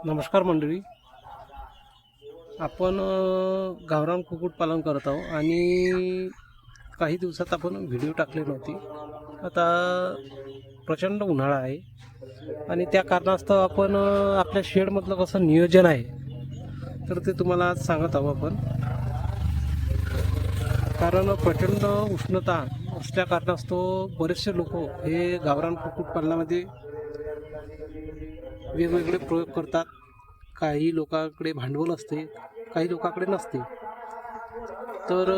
नमस्कार मंडळी. आपण गावरान कुक्कुटपालन करत आहोत आणि काही दिवसात आपण व्हिडिओ टाकले नव्हते. आता प्रचंड उन्हाळा आहे आणि त्या कारणास्तव आपण आपल्या शेडमधलं कसं नियोजन आहे तर ते तुम्हाला आज सांगत आहोत आपण. कारण प्रचंड उष्णता असल्या कारणास्तव बरेचसे लोक हे गावरान कुक्कुटपालनामध्ये वेगवेगळे प्रयोग करतात. काही लोकांकडे भांडवल असते, काही लोकांकडे नसते. तर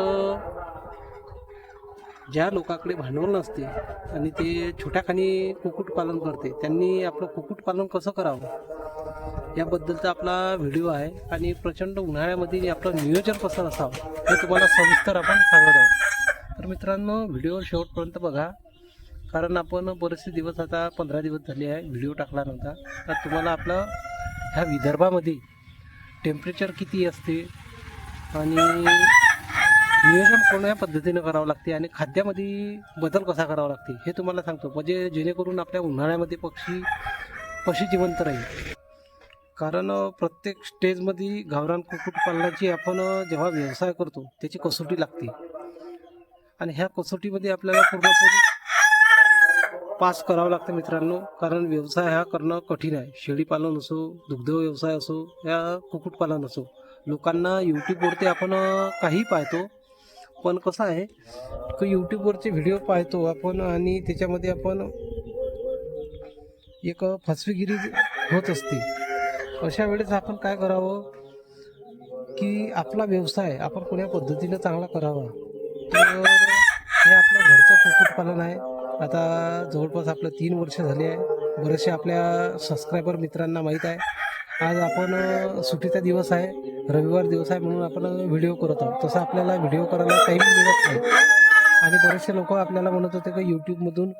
ज्या लोकांकडे भांडवल नसते आणि ते छोट्याखानी कुक्कुटपालन करते, त्यांनी आपलं कुक्कुटपालन कसं करावं याबद्दलचा आपला व्हिडिओ आहे. आणि प्रचंड उन्हाळ्यामध्ये आपलं नियोजन कसं असावं हे तुम्हाला सविस्तर आपण सांगत आहोत. तर मित्रांनो, व्हिडिओ शेवटपर्यंत बघा. कारण आपण बरेचसे दिवस, आता 15 दिवस झाले आहे व्हिडिओ टाकला नव्हता. तर तुम्हाला आपलं ह्या विदर्भामध्ये टेम्परेचर किती असते आणि नियोजन कोण्या पद्धतीनं करावं लागते आणि खाद्यामध्ये बदल कसा करावा लागते हे तुम्हाला सांगतो. म्हणजे जेणेकरून आपल्या उन्हाळ्यामध्ये पक्षी जिवंत राहील. कारण प्रत्येक स्टेजमध्ये गावरान कुक्कुटपालनाची आपण जेव्हा व्यवसाय करतो त्याची कसोटी लागते आणि ह्या कसोटीमध्ये आपल्याला पूर्णपणे पास करावं लागतं मित्रांनो. कारण व्यवसाय हा करणं कठीण आहे. शेळीपालन असो, दुग्ध व्यवसाय असो, या कुक्कुटपालन असो. लोकांना यूट्यूबवरती आपण काही पाहतो, पण कसं आहे की यूट्यूबवरचे व्हिडिओ पाहतो आपण आणि त्याच्यामध्ये आपण एक फसवेगिरी होत असते. अशा वेळेस आपण काय करावं की आपला व्यवसाय आपण कोण्या पद्धतीनं चांगला करावा. तर हे आपलं घरचं कुक्कुटपालन आहे. आता जवळपास आपलं 3 वर्ष झाले आहे. बरेचसे आपल्या सबस्क्रायबर मित्रांना माहीत आहे. आज आपण सुट्टीचा दिवस आहे, रविवार दिवस आहे, म्हणून आपण व्हिडिओ करत आहोत. तसं आपल्याला व्हिडिओ करायला टाईम मिळत नाही. आणि बरेचसे लोक आपल्याला म्हणत होते की यूट्यूबमधून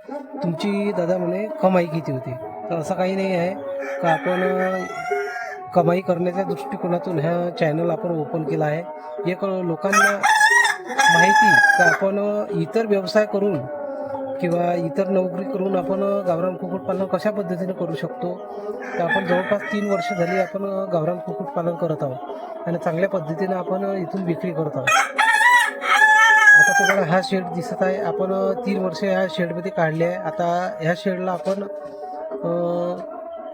तुमची दादा म्हणे कमाई किती होते. तर असं काही नाही आहे का आपण कमाई करण्याच्या दृष्टिकोनातून ह्या चॅनल आपण ओपन केला आहे. एक लोकांना माहिती का आपण इतर व्यवसाय करून किंवा इतर नोकरी करून आपण गावरान कुक्कुटपालन कशा पद्धतीने करू शकतो. तर आपण जवळपास 3 वर्ष झाली आपण गावरान कुक्कुटपालन करत आहोत आणि चांगल्या पद्धतीने आपण इथून विक्री करत आहोत. आता तुम्हाला हा शेड दिसत आहे. आपण 3 वर्ष ह्या शेडमध्ये काढले आहे. आता ह्या शेडला आपण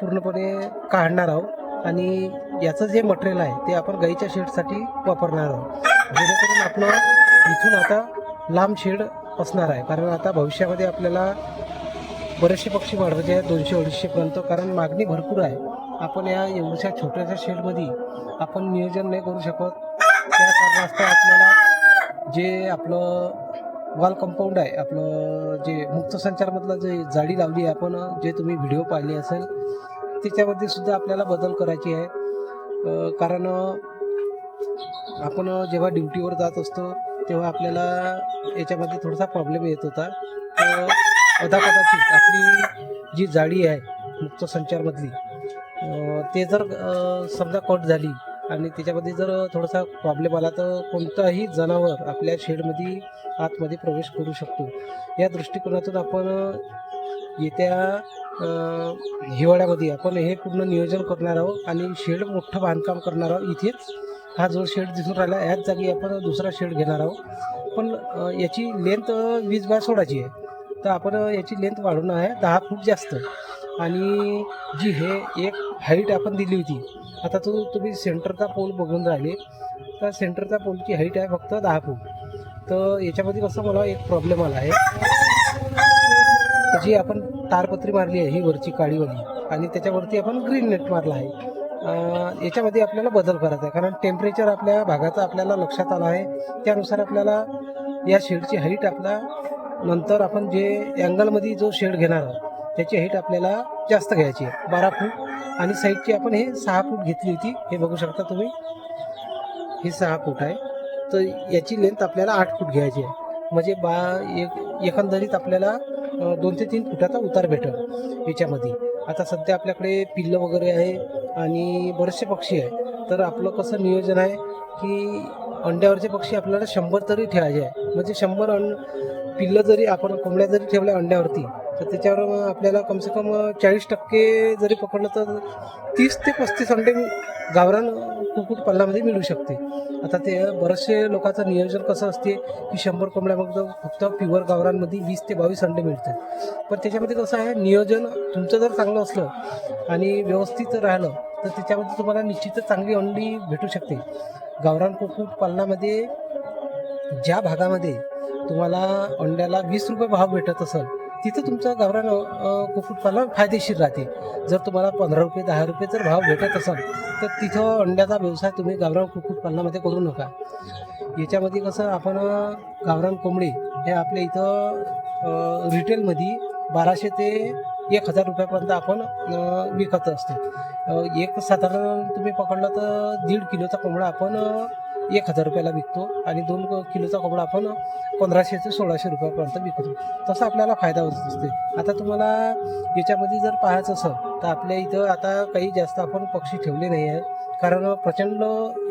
पूर्णपणे काढणार आहोत आणि याचं जे मटेरियल आहे ते आपण गाईच्या शेडसाठी वापरणार आहोत. जेणेकरून आपलं इथून आता लांब शेड असणार आहे. कारण आता भविष्यामध्ये आपल्याला बरेचसे पक्षी वाढवायचे आहेत, 200-250 पर्यंत. कारण मागणी भरपूर आहे. आपण या एवढ्या छोट्याशा शेडमध्ये आपण नियोजन नाही करू शकत. त्या कारणास्तव आपल्याला जे आपलं वॉल कंपाऊंड आहे, आपलं जे मुक्त संचारमधलं जे जाळी लावली आहे आपण, जे तुम्ही व्हिडिओ पाहिले असेल, त्याच्यामध्ये सुद्धा आपल्याला बदल करायची आहे. कारण आपण जेव्हा ड्युटीवर जात असतो तेव्हा आपल्याला याच्यामध्ये थोडासा प्रॉब्लेम येत होता. तर कदाचित आपली जी जाळी आहे मुक्त संचारमधली ते जर समजा कट झाली आणि त्याच्यामध्ये जर थोडासा प्रॉब्लेम आला तर कोणताही जनावर आपल्या शेडमध्ये आतमध्ये प्रवेश करू शकतो. या दृष्टिकोनातून आपण येत्या हिवाळ्यामध्ये आपण हे पूर्ण नियोजन करणार आहोत आणि शेड मोठं बांधकाम करणार आहोत. इथेच हा जो शेड दिसून राहिला याच जागी आपण दुसरा शेड घेणार आहोत. पण याची लेंथ 20 बाय 16ची आहे. तर आपण याची लेंथ वाढवणं आहे 10 फूट जास्त. आणि जी हे एक हाईट आपण दिली होती, आता तुम्ही सेंटरचा पोल बघून राहिले तर सेंटरचा पोलची हाईट आहे फक्त 10 फूट. तर याच्यामध्ये कसं मला एक प्रॉब्लेम आला आहे. जी आपण तारपत्री मारली आहे ही वरची काळीवाली आणि त्याच्यावरती आपण ग्रीन नेट मारला आहे. याच्यामध्ये आपल्याला बदल करायचा आहे. कारण टेम्परेचर आपल्या भागाचं आपल्याला लक्षात आलं आहे. त्यानुसार आपल्याला या शेडची हाईट आपला नंतर आपण जे अँगलमध्ये जो शेड घेणार आहोत त्याची हाईट आपल्याला जास्त घ्यायची आहे, 12 फूट. आणि साईडची आपण हे 6 फूट घेतली होती. हे बघू शकता तुम्ही, ही 6 फूट आहे. तर याची लेंथ आपल्याला 8 फूट घ्यायची आहे. म्हणजे एकंदरीत आपल्याला 2 ते 3 फुटाचा उतार भेटेल याच्यामध्ये. आता सध्या आपल्याकडे पिल्लं वगैरे आहे आणि बरेचसे पक्षी आहे. तर आपलं कसं नियोजन आहे की अंड्यावरचे पक्षी आपल्याला 100 तरी ठेवायचे आहे. म्हणजे 100 पिल्लं जरी आपण कोंबड्या जरी ठेवल्या अंड्यावरती तर त्याच्यावर मग आपल्याला कमसे कम 40% जरी पकडलं तर 30 ते 35 अंडे गावरान कुक्कुटपालनामध्ये मिळू शकते. आता ते बरेचसे लोकांचं नियोजन कसं असते की 100 कोंबड्यामध्ये फक्त प्युअर गावरांमध्ये 20 ते 22 अंडे मिळतात. पण त्याच्यामध्ये कसं आहे, नियोजन तुमचं जर चांगलं असलं आणि व्यवस्थित राहिलं तर त्याच्यामध्ये तुम्हाला निश्चितच चांगली अंडी भेटू शकते. गावरान कुक्कुटपालनामध्ये ज्या भागामध्ये तुम्हाला अंड्याला 20 रुपये भाव भेटत असेल तिथं तुमचं गावरान कुक्कुटपालन फायदेशीर राहते. जर तुम्हाला 15 रुपये 10 रुपये जर भाव भेटत असेल तर तिथं अंड्याचा व्यवसाय तुम्ही गावरान कुक्कुटपालनामध्ये करू नका. याच्यामध्ये कसं आपण गावरान कोंबडी हे आपल्या इथं रिटेलमध्ये 1200 ते 1000 रुपयापर्यंत आपण विकत असतो. एक साधारण तुम्ही पकडलं तर 1.5 किलोचा कोंबडा आपण 1000 रुपयाला विकतो आणि 2 किलोचा कोंबडा आपण 1500 ते 1600 रुपयापर्यंत विकतो. तसा आपल्याला फायदा होत असते. आता तुम्हाला याच्यामध्ये जर पाहायचं असेल तर आपल्या इथं आता काही जास्त आपण पक्षी ठेवले नाही आहे, कारण प्रचंड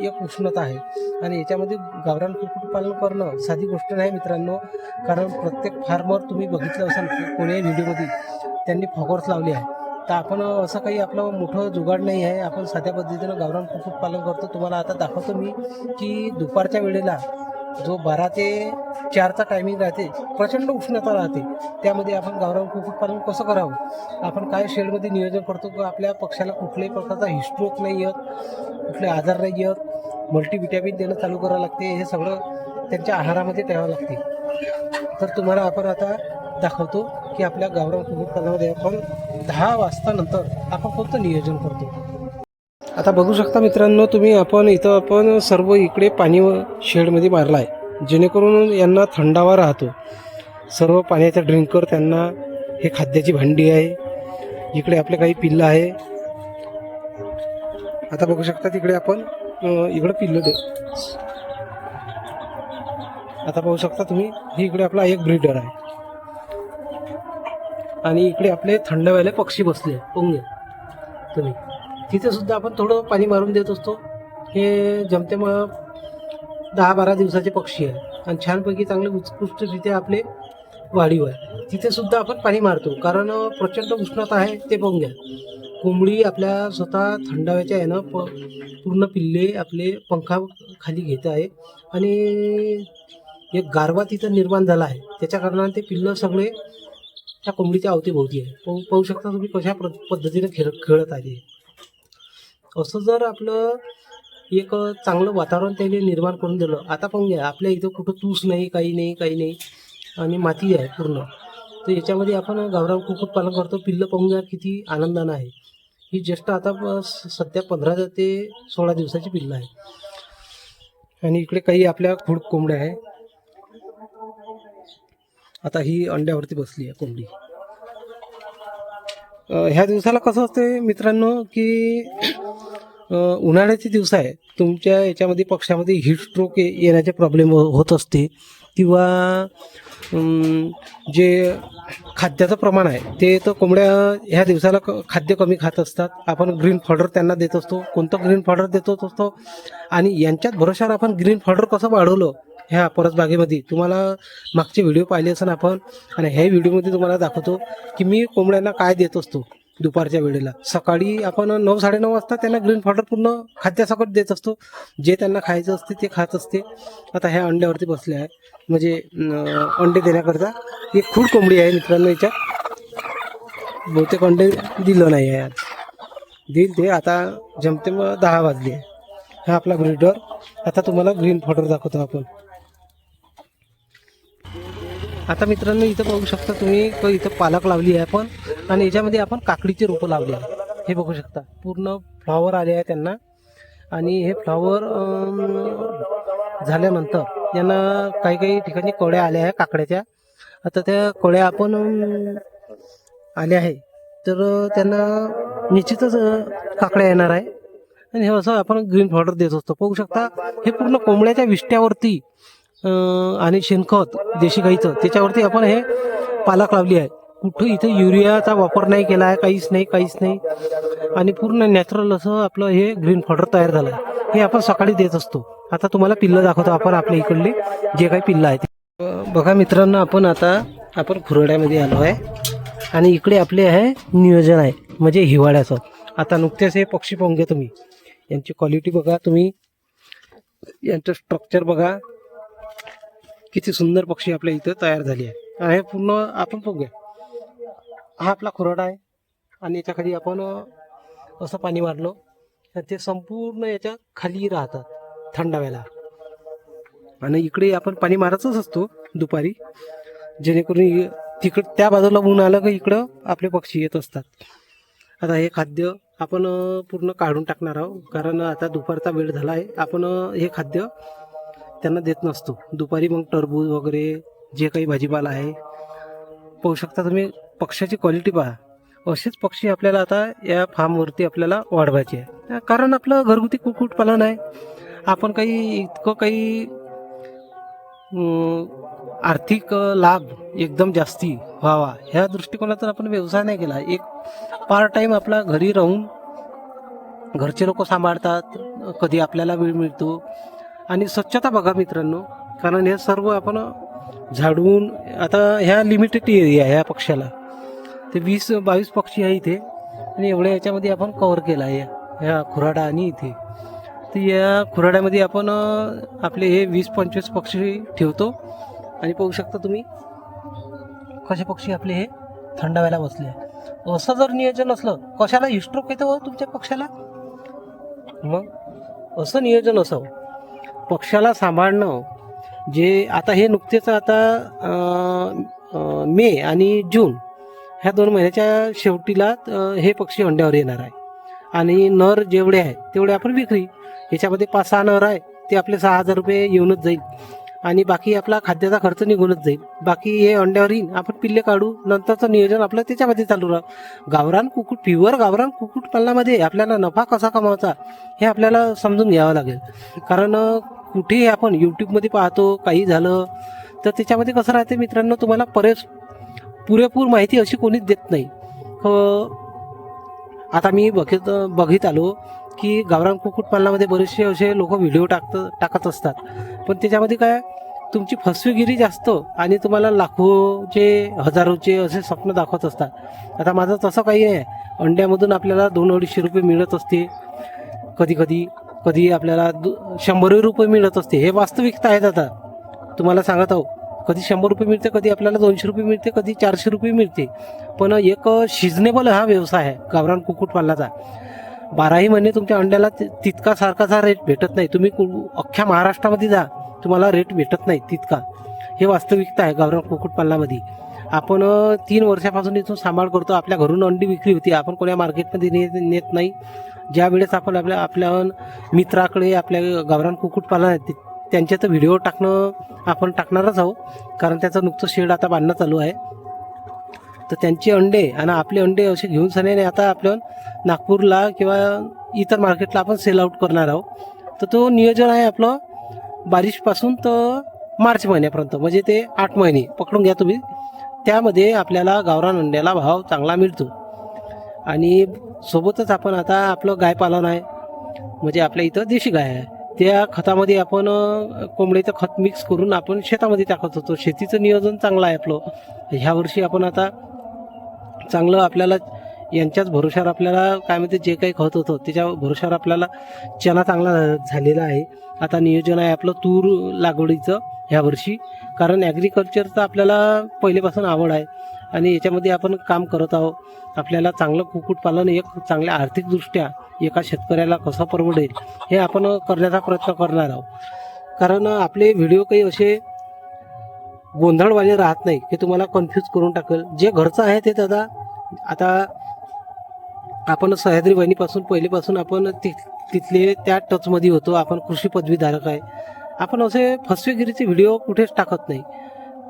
एक उष्णता आहे आणि याच्यामध्ये गावरान कुक्कुटपालन करणं साधी गोष्ट नाही मित्रांनो. कारण प्रत्येक फार्मर तुम्ही बघितलं असेल कोण्याही व्हिडिओमध्ये त्यांनी फॉगर्स लावले आहे. तर आपण असं काही आपलं मोठं जुगाड नाही आहे, आपण साध्या पद्धतीनं गावरान कुक्कुटपालन करतो. तुम्हाला आता दाखवतो मी की दुपारच्या वेळेला जो 12 ते 4चा टायमिंग राहते, प्रचंड उष्णता राहते, त्यामध्ये आपण गावरान कुक्कुटपालन कसं करावं, आपण काय शेडमध्ये नियोजन करतो की आपल्या पक्षाला कुठल्याही प्रकारचा हिस्ट्रोक नाही येत, कुठले आजार नाही येत, मल्टीव्हिटॅमिन देणं चालू करावं लागते, हे सगळं त्यांच्या आहारामध्ये ठेवावं लागते. तर तुम्हाला आपण आता दाखवतो की आपल्या गावरान कुक्कुटपालनामध्ये आपण 10 वाजता नंतर आपण कोणतं नियोजन करतो. आता बघू शकता मित्रांनो तुम्ही, आपण सर्व इकडे पाणी शेडमध्ये मारला आहे जेणेकरून यांना थंडावा राहतो. सर्व पाण्याचा ड्रिंकर, त्यांना हे खाद्याची भांडी आहे, इकडे आपले काही पिल्लं आहे. आता बघू शकता तिकडे आपण इकडे पिल्लं दे. आता पाहू शकता तुम्ही, ही इकडे आपला एक ब्रीडर आहे आणि इकडे आपले थंडवाले पक्षी बसले पोंगे तुम्ही. तिथे सुद्धा आपण थोडं पाणी मारून देत असतो. हे जमते मग 10-12 दिवसाचे पक्षी आहे आणि छानपैकी चांगले उत्कृष्टरित्या आपले वाढीव आहे. तिथे सुद्धा आपण पाणी मारतो कारण प्रचंड उष्णता आहे. ते पोंग्या कोंबडी आपल्या स्वतः थंडाव्याच्या आहे ना पूर्ण पिल्ले आपले पंखा खाली घेत आहे आणि एक गारवा तिथं निर्माण झाला आहे. त्याच्या कारणाने ते पिल्लं सगळे त्या कोंबडीच्या अवतीभोवती आहे. पाहू शकता तुम्ही कशा पद्धतीने खेळत आहे. असं जर आपलं एक चांगलं वातावरण त्याने निर्माण करून दिलं. आता पाहून घ्या, आपल्या इथं कुठं तूस नाही, काही नाही आणि माती आहे पूर्ण. तर याच्यामध्ये आपण गावरान कुक्कुटपालन करतो. पिल्लं पाहून घ्या किती आनंदानं आहे. ही जस्ट आता सध्या 15 ते 16 दिवसाची पिल्लं आहे आणि इकडे काही आपल्या खूड कोंबड्या आहे. आता ही अंड्यावरती बसली आहे कोंबडी. ह्या दिवसाला कसं असते मित्रांनो की उन्हाळ्याचे दिवस आहे, तुमच्या याच्यामध्ये पक्षामध्ये हीट स्ट्रोक येण्याचे प्रॉब्लेम होत असते किंवा जे खाद्याचं प्रमाण आहे ते तर कोंबड्या ह्या दिवसाला खाद्य कमी खात असतात. आपण ग्रीन फॉडर त्यांना देत असतो. कोणतं ग्रीन फॉडर देत असतो आणि यांच्यात भरोशावर आपण ग्रीन फॉडर कसं वाढवलं ह्या परसबागेमध्ये तुम्हाला मागचे व्हिडिओ पाहिले असेल आपण, आणि ह्या व्हिडिओमध्ये तुम्हाला दाखवतो की मी कोंबड्यांना काय देत असतो. दुपारच्या वेळेला सकाळी आपण 9-9:30 वाजता त्यांना ग्रीन फॉडर पूर्ण खाद्यासकट देत असतो. जे त्यांना खायचं असते ते खात असते. आता ह्या अंड्यावरती बसले आहे म्हणजे अंडे देण्याकरता. एक खूड कोंबडी आहे मित्रांनो. याच्यात बहुतेक अंडे दिलं नाही आहे, आज देईल ते. आता जमते मग 10 वाजले. हा आपला ब्रीडर. आता तुम्हाला ग्रीन फॉडर दाखवतो आपण. आता मित्रांनो इथं पाहू शकता तुम्ही, इथं पालक लावली आहे आपण आणि याच्यामध्ये आपण काकडीचे रोपं लावली आहे. हे बघू शकता पूर्ण फ्लॉवर आले आहे त्यांना आणि हे फ्लॉवर झाल्यानंतर यांना काही ठिकाणी कळ्या आल्या आहे काकड्याच्या. आता त्या कळ्या आपण आल्या आहे तर त्यांना निश्चितच काकड्या येणार आहे आणि हे असं आपण ग्रीन फॉडर देत असतो. पाहू शकता हे पूर्ण कोंबड्याच्या विष्ट्यावरती आणि शेणखत देशी गाईचं त्याच्यावरती आपण हे पालक लावली आहे. कुठं इथं युरियाचा वापर नाही केला आहे, काहीच नाही आणि पूर्ण नॅचरल असं आपलं हे ग्रीन फॉडर तयार झालं आहे. हे आपण सकाळी देत असतो. आता तुम्हाला पिल्लं दाखवतो आपण आपल्या इकडली जे काही पिल्लं आहेत. बघा मित्रांनो, आपण खुराड्यामध्ये आलो आहे आणि इकडे आपले आहे नियोजन आहे म्हणजे हिवाळ्याचं. आता नुकतेच हे पक्षी पाहून घ्या तुम्ही, यांची क्वालिटी बघा तुम्ही, यांचं स्ट्रक्चर बघा, किती सुंदर पक्षी आपल्या इथं तयार झाली आहे. हे पूर्ण आपण बघूया, हा आपला खुराडा आहे आणि याच्या खाली आपण असं पाणी मारलं तर ते संपूर्ण याच्या खाली राहतात थंडाव्याला. आणि इकडे आपण पाणी मारायचंच असतो दुपारी, जेणेकरून तिकडं त्या बाजूला ऊन आलं की इकडं आपले पक्षी येत असतात. आता हे खाद्य आपण पूर्ण काढून टाकणार आहोत, कारण आता दुपारचा वेळ झाला आहे. आपण हे खाद्य त्यांना देत नसतो दुपारी. मग टरबूज वगैरे जे काही भाजीपाला आहे पाहू शकता तुम्ही, पक्ष्याची क्वालिटी पहा. असेच पक्षी आपल्याला आता या फार्मवरती आपल्याला वाढवायचे आहे, कारण आपलं घरगुती कुक्कुटपालन आहे. आपण काही इतकं काही आर्थिक लाभ एकदम जास्ती व्हावा ह्या दृष्टिकोनातून आपण व्यवसाय नाही केला. एक पार्ट टाईम आपला घरी राहून घरचे लोक सांभाळतात, कधी आपल्याला वेळ मिळतो. आणि स्वच्छता बघा मित्रांनो, कारण हे सर्व आपण झाडून, आता ह्या लिमिटेड एरिया ह्या पक्ष्याला ते 20-22 पक्षी आहे इथे, आणि एवढ्या याच्यामध्ये आपण कव्हर केला आहे ह्या खुराडा आणि इथे. तर या खुराड्यामध्ये आपण आपले हे 20-25 पक्षी ठेवतो. आणि पाहू शकता तुम्ही कसे पक्षी आपले हे थंडाव्याला बसले. असं जर नियोजन असलं, कशाला हिस्ट्रोक येतं हो तुमच्या पक्षाला? मग असं नियोजन असावं पक्षाला सांभाळणं. जे आता हे नुकतेच आता मे आणि जून ह्या 2 महिन्याच्या शेवटीला हे पक्षी अंड्यावर येणार आहे. आणि नर जेवढे आहेत तेवढे आपण विक्री, याच्यामध्ये 5-6 नर आहे, ते आपले 6,000 रुपये येऊनच जाईल. आणि बाकी आपला खाद्याचा खर्च निघूनच जाईल. बाकी हे अंड्यावर येईन, आपण पिल्ले काढू, नंतरचं नियोजन आपलं त्याच्यामध्ये चालू राहू. गावरान कुक्कुट, प्युअर गावरान कुक्कुटपालनामध्ये आपल्याला नफा कसा कमावायचा हे आपल्याला समजून घ्यावं लागेल. कारण कुठेही आपण यूट्यूबमध्ये पाहतो काही झालं तर त्याच्यामध्ये कसं राहते मित्रांनो, तुम्हाला पुरेपूर माहिती अशी कोणीच देत नाही. आता मी बघित आलो की गावरान कुक्कुटपालनामध्ये बरेचसे असे लोक व्हिडिओ टाकत असतात, पण त्याच्यामध्ये काय तुमची फसवेगिरी जास्त आणि तुम्हाला लाखोचे हजारोचे असे स्वप्न दाखवत असतात. आता माझं तसं काही आहे, अंड्यामधून आपल्याला 200-250 रुपये मिळत असते, कधी आपल्याला 100 रुपये मिळत असते. हे वास्तविकता आहेत. आता तुम्हाला सांगत आहो, कधी 100 रुपये मिळते, कधी आपल्याला 200 रुपये मिळते, कधी 400 रुपये मिळते. पण एक सिजनेबल हा व्यवसाय आहे गावरान कुक्कुटपालनाचा. 12ही महिने तुमच्या अंड्याला तितका सारखाचा रेट भेटत नाही. तुम्ही अख्ख्या महाराष्ट्रामध्ये जा, तुम्हाला रेट भेटत नाही तितका. हे वास्तविकता आहे गावरान कुक्कुटपालनामध्ये. आपण 3 वर्षापासून इथून सांभाळ करतो. आपल्या घरून अंडी विक्री होती, आपण कोण्या मार्केटमध्ये नेत नाही. ज्या वेळेस आपण आपल्या मित्राकडे आपल्या गावरान कुक्कुटपालन आहे त्यांचे तर व्हिडिओ आपण टाकणारच आहोत, कारण त्याचं नुकतं शेड आता बांधणं चालू आहे. तर त्यांचे अंडे आणि आपले अंडे असे घेऊन सण्याने आता आपण नागपूरला किंवा इतर मार्केटला आपण सेल आउट करणार आहोत. तर तो नियोजन आहे आपलं बारिशपासून तर मार्च महिन्यापर्यंत, म्हणजे ते 8 महिने पकडून घ्या तुम्ही. त्यामध्ये आपल्याला गावरान अंड्याला भाव चांगला मिळतो. आणि सोबतच आपण आता आपलं गाय पालन आहे, म्हणजे आपल्या इथं देशी गाय आहे, त्या खतामध्ये आपण कोंबडीचं खत मिक्स करून आपण शेतामध्ये टाकत होतो. शेतीचं नियोजन चांगलं आहे आपलं. ह्या वर्षी आपण आता चांगलं आपल्याला यांच्याच भरोशावर आपल्याला काय म्हणते, जे काही खत होतं त्याच्या भरोशावर आपल्याला चना चांगला झालेला आहे. आता नियोजन आहे आपलं तूर लागवडीचं ह्या वर्षी, कारण ॲग्रिकल्चरचं आपल्याला पहिलेपासून आवड आहे आणि याच्यामध्ये आपण काम करत आहोत. आपल्याला चांगलं कुक्कुटपालन एक चांगल्या आर्थिकदृष्ट्या एका शेतकऱ्याला कसं परवडेल हे आपण करण्याचा प्रयत्न करणार आहोत. कारण आपले व्हिडिओ काही असे गोंधळवाले राहत नाही की तुम्हाला कन्फ्यूज करून टाकेल. जे घरचं आहे ते दादा, आता आपण सह्याद्री वहिनीपासून पहिलेपासून आपण तिथले त्या टचमध्ये होतो. आपण कृषी पदवीधारक आहे. आपण असे फसवेगिरीचे व्हिडिओ कुठेच टाकत नाही.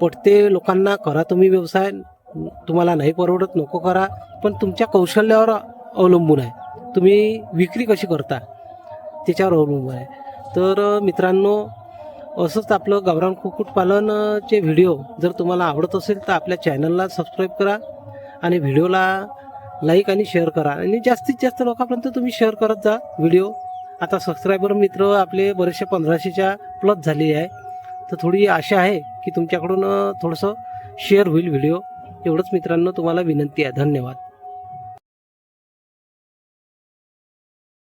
पटते लोकांना करा तुम्ही व्यवसाय, तुम्हाला नाही परवडत नको करा, पण तुमच्या कौशल्यावर अवलंबून आहे. तुम्ही विक्री कशी करता त्याच्यावर अवलंबून आहे. तर मित्रांनो, असंच आपलं गावरान कुक्कुटपालनचे व्हिडिओ जर तुम्हाला आवडत असेल तर आपल्या चॅनलला सबस्क्राईब करा आणि व्हिडिओला लाईक आणि शेअर करा. आणि जास्तीत जास्त लोकांपर्यंत तुम्ही शेअर करत जा व्हिडिओ. आता सबस्क्रायबर मित्र आपले बरेचसे 1500च्या प्लस झाले आहे. तर थोडी आशा आहे की तुमच्याकडून थोडंसं शेअर होईल व्हिडिओ. एवढंच मित्रांनो तुम्हाला विनंती आहे. धन्यवाद.